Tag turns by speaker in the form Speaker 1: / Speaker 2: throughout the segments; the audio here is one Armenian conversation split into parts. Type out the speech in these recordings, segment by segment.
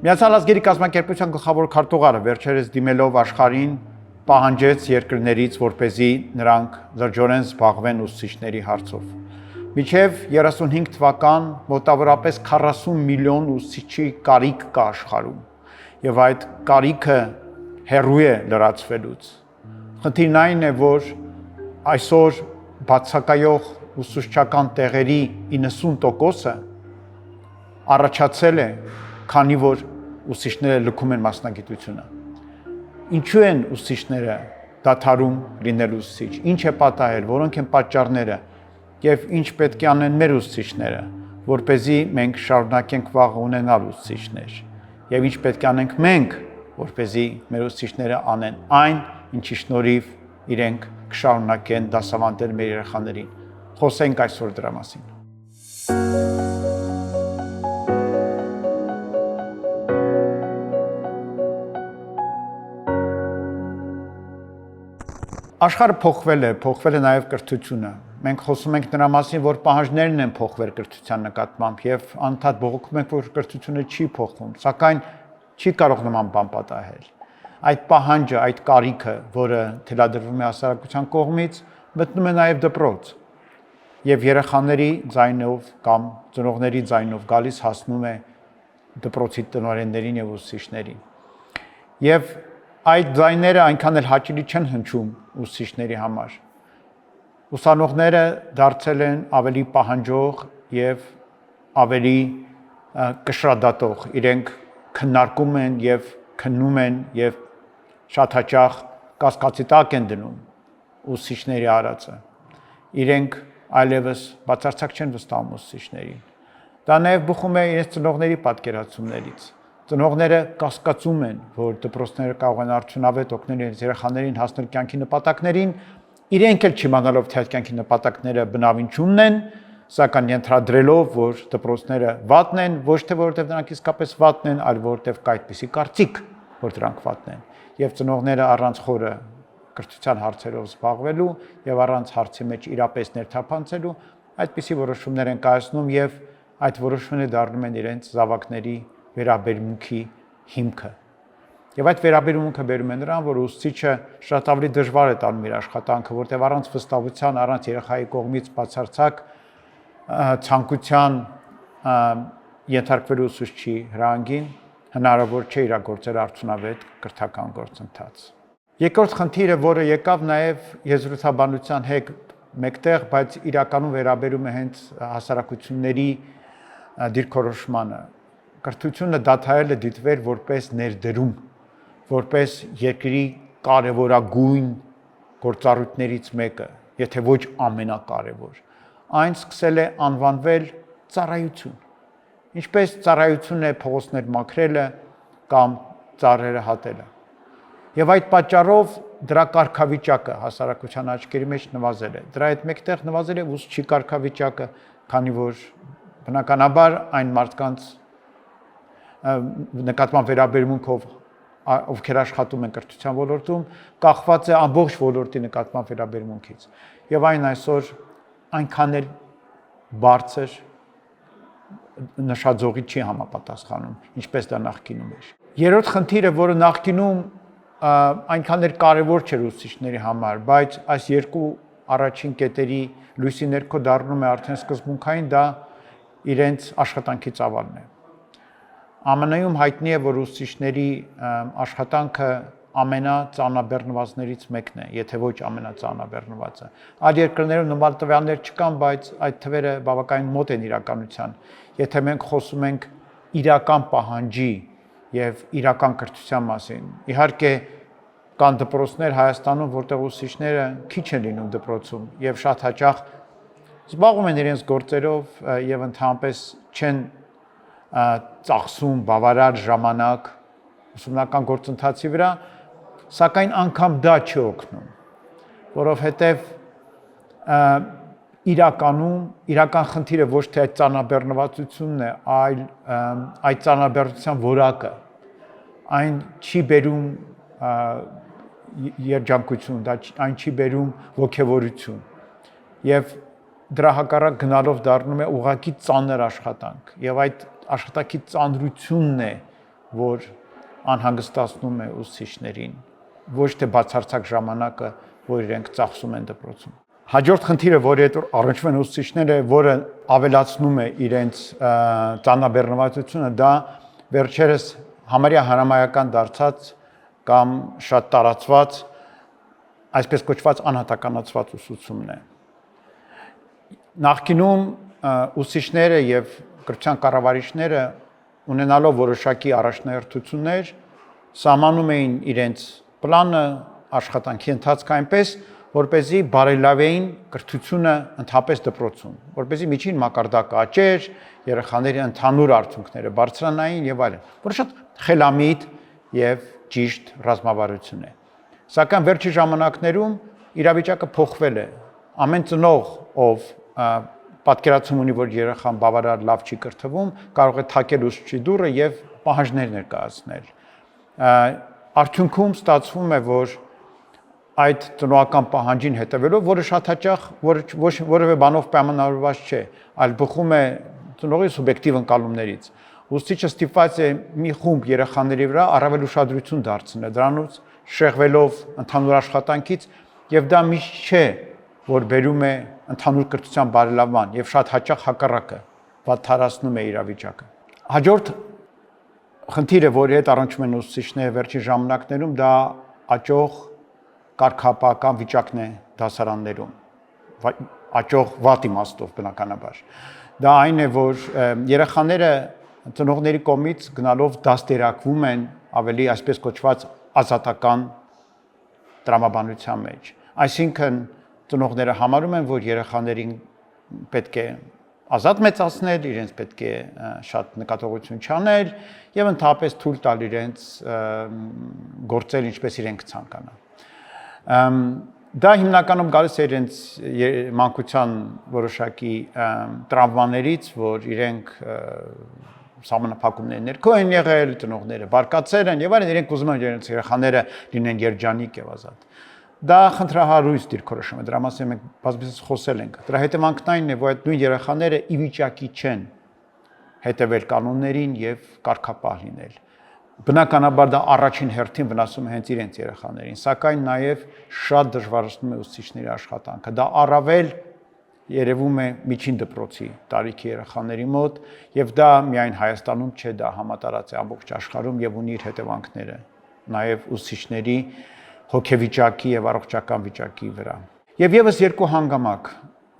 Speaker 1: Միացյալ Ազգերի կազմակերպության գլխավոր քարտուղարը վերջերս դիմելով աշխարհին պահանջեց երկրներից, որպեսզի նրանք լրջորեն զբաղվեն ուսուցիչների հարցով։ Մինչև 35 թվական մոտավորապես 40 միլիոն ուսուցիչի կարիք կա աշխարհում, եւ այդ կարիքը հեռու է լրացվելուց։ Խնդիրն այն է, որ այսօր բացակայող ուսուցչական տեղերի 90%-ը առաջացել է, քանի որ ուսուցիչները լքում են մասնագիտությունը։ Ինչու են ուսուցիչները դադարում լինել ուսուցիչ, ինչ է պատահել, որոնք են պատճառները եւ ինչ պետք է անեն մեր ուսուցիչները, որպեսզի մենք շարունակենք վաղ ունենալ ուսուցիչներ, եւ ինչ պետք է անենք մենք, որպեսզի մեր ուսուցիչները անեն այն, ինչի շնորհիվ իրենք կշարունակեն դասավանդել մեր երեխաներին։ Խոսենք այսօր դրա մասին։ Աշխարհը փոխվել է նաև կրթությունը։ Մենք խոսում ենք նրա մասին, որ պահանջներն են փոխվել կրթության նկատմամբ եւ անդադ բողոքում ենք, որ կրթությունը չի փոխվում, սակայն չի կարող նման բան պատահել։ Այդ պահանջը, այդ կարիքը, որը թելադրվում է հասարակության կողմից, մտնում է նաև դպրոց եւ երեխաների ձայնով կամ ծնողների ձայնով գալիս հասնում է դպրոցի տնօրեններին եւ ուսուցիչներին։ Եվ այդ ձայները այնքան էլ հաճելի չեն հնչում ուսուցիչների համար։ Ուսանողները դարձել են ավելի պահանջող եւ ավելի կշռադատող։ Իրենք քննարկում են եւ քննում են եւ շատ հաճախ կասկածի տակ են դնում ուսուցիչների արածը։ Իրենք այլևս բացարձակ չեն վստահում ուսուցիչներին։ Դա նաեւ բխում է իրենց ծնողների պատկերացումներից։ Ծնողները կասկածում են, որ դպրոցները կարող են արդյունավետ օգնել իրենց երեխաներին հասնել կյանքի նպատակներին, իրենք էլ չիմանալով թե այդ կյանքի նպատակները բնավին չունն են, սակայն ենթադրելով, որ դպրոցները վատն են, ոչ թե որովհետև նրանք իսկապես վատն են, այլ որովհետև կա այդպիսի կարծիք, որ դրանք վատն են, եւ ծնողները առանց խորը կրթության հարցերով զբաղվելու եւ առանց հարցի մեջ իրապես ներթափանցելու այդպիսի որոշումներ են կայացնում եւ այդ որոշումները դառնում են իրենց զավակների վերաբերմունքի հիմքը։ Եվ այդ վերաբերմունքը բերում է նրան, որ ուսուցիչը շատ ավելի դժվար է տանում իր աշխատանքը, որտեղ առանց վստահության, առանց երեխայի կողմից բացարձակ ցանկության ենթարկվելու ուսուցչի հրանգին հնարավոր չէ իրագործել արդյունավետ կրթական գործընթաց։ Երկրորդ խնդիրը, որը եկավ նաև եզրութաբանության հետ մեկտեղ, բայց իրականում վերաբերում է հենց հասարակությունների դիրքորոշմանը։ Կրթությունը դադարել է դիտվել որպես ներդրում, որպես երկրի կարևորագույն գործառույթներից մեկը, եթե ոչ ամենակարևոր։ Այն սկսել է անվանվել ծառայություն։ Ինչպես ծառայությունն է փողոցներ մաքրելը կամ ծառերը հատելը։ Եվ այդ պատճառով դրա կարգավիճակը հասարակության աչքերի մեջ նվազել է։ Դրա հետ մեկտեղ նվազել է ուսուցչի կարգավիճակը, քանի որ բնականաբար այն մարդկանց նկատմամբ վերաբերմունքով ովքեր աշխատում են կրթության ոլորտում, կախված է ամբողջ ոլորտի նկատմամբ վերաբերմունքից։ Եվ այն այսօր այնքան էլ բարձր նշաձողի չի համապատասխանում, ինչպես դա նախկինում էր։ Երրորդ խնդիրը, որը նախկինում այնքան էլ կարևոր չէր ուսուցիչների համար, բայց այս երկու առաջին կետերի լույսի ներքո դառնում է արդեն սկզբունքային, դա իրենց աշխատանքի ծավալն է։ ԱՄՆ-ում հայտնի է, որ ուսուցիչների աշխատանքը ամենածանրաբեռնվածներից մեկն է, եթե ոչ ամենածանրաբեռնվածը։ Այլ երկրներում նման տվյալներ չկան, բայց այդ թվերը բավականին մոտ են իրականության։ Եթե մենք խոսում ենք իրական պահանջի եւ իրական կրթության մասին, իհարկե կան դպրոցներ Հայաստանում, որտեղ ուսուցիչները քիչ են լինում դպրոցում եւ շատ հաճախ զբաղվում են իրենց գործերով եւ ընդհանրապես չեն ծախսում բավարար ժամանակ ուսումնական գործընթացի վրա, սակայն անգամ դա չի օգնում, որովհետև իրական խնդիրը ոչ թե այդ ծանրաբեռնվածությունն է, այլ այդ ծանրաբեռնության որակը, այն չի բերում երջանկություն, այն չի բերում ոգևորություն եւ դրա հակառակ գնալով դառնում է ուղղակի ծանր աշխատանք եւ այդ աշխատանքի ծանրությունն է, որ անհանգստացնում է ուսուցիչներին, ոչ թե բացարձակ ժամանակը, որ իրենք ծախսում են դպրոցում։ Հաջորդ խնդիրը, որի հետ առնչվում են ուսուցիչները, որը ավելացնում է իրենց ծանրաբեռնվածությունը, դա վերջերս համարյա հարամայական դարձած կամ շատ տարածված այսպես կոչված անհատականացված ուսուցումն է։ Նախկինում ուսուցիչները եւ կրթության կառավարիչները ունենալով որոշակի առաջնահերթություններ սահմանում էին իրենց պլանը աշխատանքի ընթացքը այնպես, որպեսզի բարելավեին կրթությունը ընդհանրապես դպրոցում, որպեսզի միջին մակարդակը աճեր, երեխաների ընդհանուր արդյունքները բարձրանային եւ այլն, որը շատ խելամիտ եւ ճիշտ ռազմավարություն է։ Սակայն վերջի ժամանակներում իրավիճակը փոխվել է։ Ամեն ծնող, ով պատկերացում ունի, որ երեխան բավարար լավ չի կրթվում, կարող է թակել ուսուցչի դուռը եւ պահանջներ ներկայացնել։ Արդյունքում ստացվում է, որ այդ տնօրական պահանջին հետևելով, որը շատ հաճախ որևէ բանով պայմանավորված չէ, այլ բխում է տնօրի սուբյեկտիվ ընկալումներից։ Ուսուցիչը ստիպված է մի խումբ երեխաների վրա առավել ուշադրություն դարձնել, դրանից շեղվելով ընդհանուր աշխատանքից, եւ դա միշտ չէ, որ բերում է ընդհանուր կրթության բարելավման եւ շատ հաճախ հակառակը վատթարացնում է իրավիճակը։ Հաջորդ խնդիրը, որի հետ առնչվում են ուսուցիչները վերջին ժամանակներում, դա աճող կարգապահական վիճակն է դասարաններում, աճող վատ իմաստով բնականաբար։ Դա այն է, որ երեխաները ծնողների կողմից գնալով դաստիարակվում են ավելի այսպես կոչված ազատական տրամաբանության մեջ։ Այսինքն ծնողները համարում են, որ երեխաներին պետք է ազատ մեծացնել, իրենց պետք է շատ նկատողություն չանել եւ ընդհանրապես թույլ տալ իրենց գործել ինչպես իրենք ցանկանան։ Դա հիմնականում գալիս է իրենց մանկության որոշակի տրավմաներից, որ իրենք սահմանափակումների ներքո են եղել, ծնողները բարկացել են եւ այլն, իրենք ուզում են իրենց երեխաները լինեն երջանիկ եւ ազատ։ Դա խնդրահարույց դիրքորոշում է, դրա մասին մենք բազմիցս խոսել ենք։ Դրա հետևանքն այն է, որ այդ նույն երեխաները ի վիճակի չեն հետևել կանոններին եւ կարգապահ լինել։ Բնականաբար դա առաջին հերթին վնասում է հենց իրենց երեխաներին, սակայն նաեւ շատ դժվարացնում է ուսուցիչների աշխատանքը։ Դա առավել երևում է միջին դպրոցի տարիքի երեխաների մոտ եւ դա միայն Հայաստանում չէ, դա համատարած է ամբողջ աշխարհում եւ ունի իր հետևանքները նաեւ ուսուցիչների հոգեվիճակի եւ առողջական վիճակի վրա։ Եվ եւս երկու հանգամանք,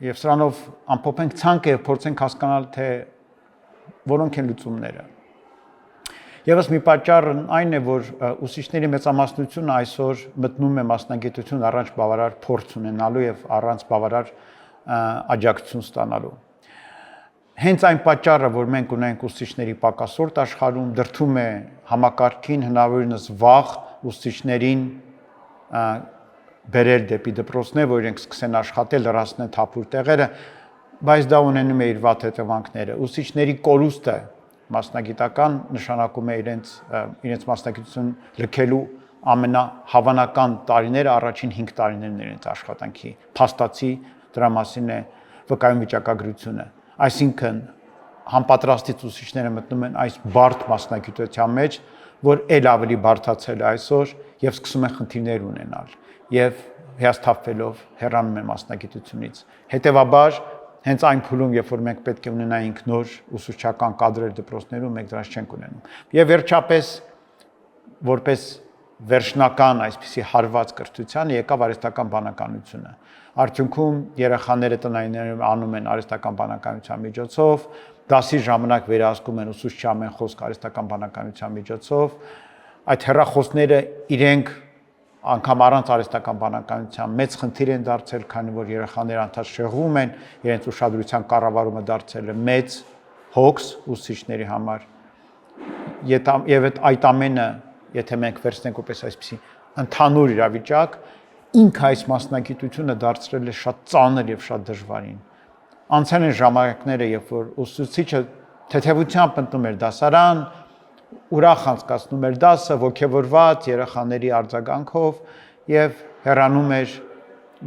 Speaker 1: եւ սրանով ամփոփենք ցանկը եւ փորձենք հասկանալ, թե որոնք են լուծումները։ Եվս մի պատճառն այն է, որ ուսուցիչների մեծամասնությունը այսօր մտնում է մասնագիտություն առանց բավարար փորձ ունենալու եւ առանց բավարար աջակցություն ստանալու։ Հենց այն պատճառը, որ մենք ունենք ուսուցիչների պակասորտ աշխարհում, դրդում է համակարգին հնարավորինս վաղ ուսուցիչներին բերել դեպի դպրոցներ, որ իրենք սկսեն աշխատել, լրացնեն թափուր տեղերը, բայց դա ունենում է իր վատ հետևանքները։ Ուսուցիչների կորուստը մասնագիտական նշանակում է իրենց մասնագիտություն լքելու ամենահավանական տարիները առաջին 5 տարիներն իրենց աշխատանքի փաստացի դրա մասին է վկայում վիճակագրությունը։ Այսինքն համապատրաստից ուսուցիչները մտնում են այս բարդ մասնագիտության մեջ, որ ել ավելի բարդացել է այսօր եւ սկսում են խնդիրներ ունենալ եւ հիասթափվելով հեռանում են մասնագիտությունից։ Հետևաբար հենց այն փուլում, երբ որ մենք պետք է ունենայինք նոր ուսուցչական կադրեր դպրոցներում, մենք դրանց չենք ունենում։ Եվ վերջապես որպես վերջնական այսպիսի հարված կրթության եկավ արհեստական բանականությունը։ Արդյունքում երեխաները տնայիններում անում են արհեստական բանականության միջոցով, դասի ժամանակ վերահսկում են ուսուցչի ամեն խոսք արհեստական բանականության միջոցով, այդ հեռախոսները իրենք անգամ առանց արհեստական բանականության մեծ խնդիր են դարձել, քանի որ երեխաները անդադ շեղվում են, իրենց ուշադրության կառավարումը դարձել է մեծ հոգս ուսուցիչների համար։ Եվ այդ ամենը, եթե մենք վերցնենք որպես այսպիսի ընդհանուր իրավիճակ, ինքը այս մասնագիտությունը դարձրել է շատ ծանր եւ շատ դժվարին։ Անցել են ժամանակները, երբ որ ուսուցիչը թեթևությամբ ընկնում էր դասարան, ուրախ անցկացնում էր դասը, ոգևորված երեխաների արձագանքով եւ հեռանում էր,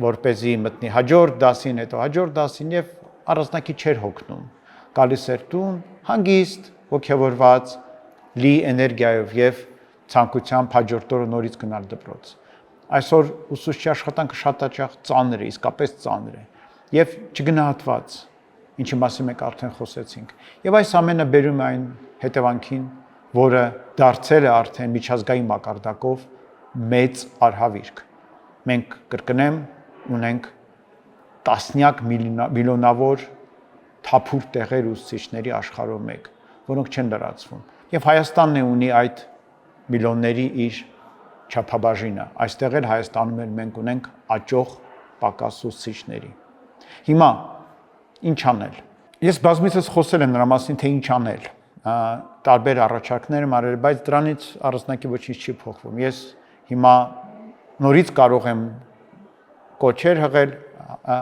Speaker 1: որպեսզի մտնի հաջորդ դասին, հետո հաջորդ դասին եւ առանձնակի չէր հոգնում։ Գալիս էր տուն, հանգիստ, ոգևորված, լի էներգիայով եւ ցանկությամբ հաջորդ օրը նորից գնալ դպրոց։ Այսօր ուսուցչի աշխատանքը շատ հաճախ ծանր է, իսկապես ծանր է եւ չգնահատված, ինչի մասին մենք արդեն խոսեցինք։ Եվ այս ամենը բերում է այն հետևանքին, որը դարձել է արդեն միջազգային մակարդակով մեծ արհավիրք։ Մենք կրկնեմ, ունենք տասնյակ միլիոնավոր թափուր տեղեր ուսուցիչների աշխարհով մեկ, որոնք չեն լրացվում։ Եվ Հայաստանն է ունի այդ միլիոնների իր չափաբաժինը։ Այստեղ էլ Հայաստանում էլ մենք ունենք աճող պակաս ուսուցիչների։ Հիմա ինչ անել։ Ես բազմիցս խոսել եմ նրա մասին, թե ինչ անել։ Տարբեր առաջարկներ եմ արել, բայց դրանից առանձնակի ոչինչ չի փոխվում։ Ես հիմա նորից կարող եմ կոչեր հղել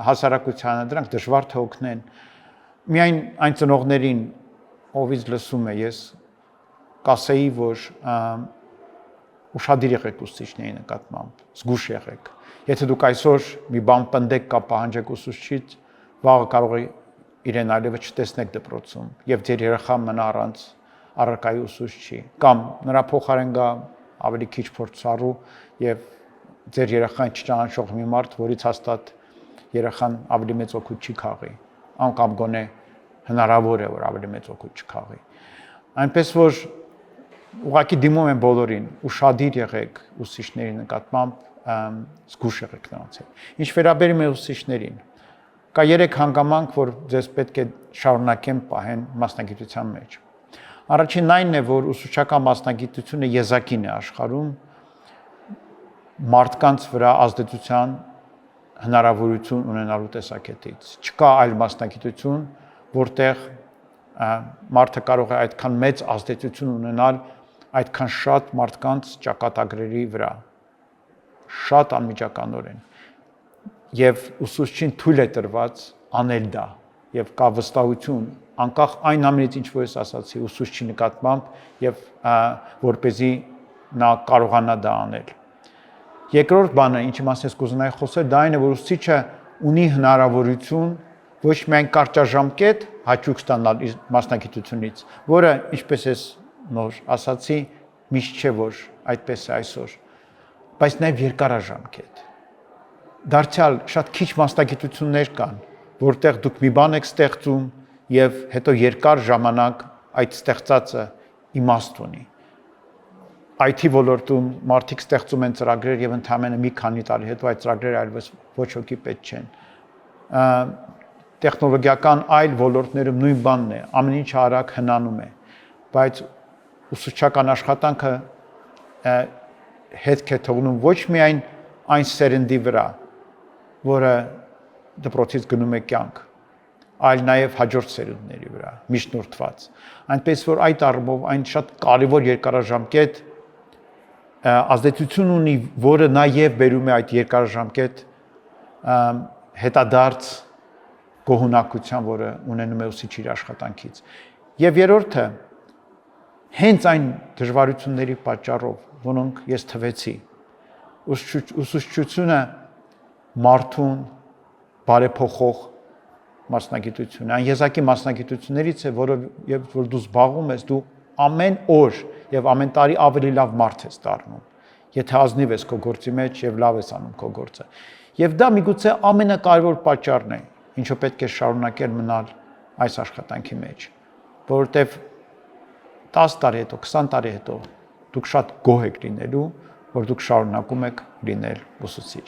Speaker 1: հասարակությանը, դրանք դժվար թե օգնեն։ Միայն այն ծնողներին, ով ինձ լսում է, ես կասեի, որ ուշադիր եղեք ուսուցիչների նկատմամբ, զգուշ եղեք։ Եթե դուք այսօր մի բան պնդեք կամ պահանջեք ուսուցչից, վաղը կարող է իրեն այլևս չտեսնեք դպրոցում եւ ձեր երեխան մնա առանց առարկայի ուսուցչի, կամ նրա փոխարեն գա ավելի քիչ փորձառու եւ ձեր երեխան չճանաչող մի մարդ, որից հաստատ երեխան ավելի մեծ օգուտ չի քաղի, անկամ գոնե հնարավոր է, որ ավելի մեծ օգուտ չքաղի։ Այնպես որ ուղղակի դիմում եմ բոլորին, ուշադիր եղեք ուսուցիչների նկատմամբ, զգուշ եղեք նրանց հետ։ Ինչ վերաբերում է ուսուցիչներին, կա 3 հանգամանք, որ ձեզ պետք է շարունակեն պահեն մասնագիտության մեջ։ Առաջինն այն է, որ ուսուցչական մասնագիտությունը եզակին է աշխարհում մարդկանց վրա ազդեցության հնարավորություն ունենալու տեսակետից։ Չկա այլ մասնագիտություն, որտեղ մարդը կարող է այդքան մեծ ազդեցություն ունենալ այդքան շատ մարդկանց ճակատագրերի վրա, շատ անմիջականորեն։ Եվ ուսուցչին թույլ է տրված անել դա, եւ կա վստահություն, անկախ այն ամենից, ինչ որ ես ասացի, ուսուցչի նկատմամբ եւ որպեսզի նա կարողանա դա անել։ Երկրորդ բանը, ինչի մասին ես կուզենայի խոսել, դա այն է, որ ուսուցիչը ունի հնարավորություն ոչ միայն կարճաժամկետ հաճույք ստանալ իր մասնագիտությունից, որը, ինչպես ես նոր ասացի, միշտ չէ, որ այդպես է այսօր, բայց նաև երկարաժամկետ։ Դարձյալ շատ քիչ մասնագիտություններ կան, որտեղ դուք մի բան եք ստեղծում եւ հետո երկար ժամանակ այդ ստեղծածը իմաստ ունի։ IT ոլորտում մարդիկ ստեղծում են ծրագրեր եւ ընդհանրապես մի քանի տարի հետո այդ ծրագրերը այլևս ոչ ոքի պետք չեն։ Տեխնոլոգիական այլ ոլորտներում նույն բանն է, ամեն ինչ արագ հնանում է, բայց ուսուցչական աշխատանքը հետք է թողնում ոչ միայն այն սերնդի վրա, որը դպրոցից գնում է կյանք, այլ նաև հաջորդ սերունդների վրա, միջնորդված։ Այնպես որ այդ առումով այն շատ կարևոր երկարաժամկետ ազդեցություն ունի, որը նաև բերում է այդ երկարաժամկետ հետադարձ գոհունակության, որը ունենում է ուսուցիչի աշխատանքից։ Եվ երրորդը, հենց այն դժվարությունների պատճառով, որոնք ես թվեցի, ուսուցչությունը մարդուն բարեփոխող մասնագիտություն, այն եզակի մասնագիտություններից է, որը որ դու զբաղվում ես, դու ամեն օր եւ ամեն տարի ավելի լավ մարդ ես դառնում, եթե ազնիվ ես քո գործի մեջ եւ լավ ես անում քո գործը։ Եվ դա միգուցե ամենակարևոր պատճառն է, ինչով պետք է շարունակել մնալ այս աշխատանքի մեջ, որովհետեւ 10 տարի հետո, 20 տարի հետո դուք շատ գոհ եք լինելու, որ դուք շարունակում եք լինել ուսուցիչ։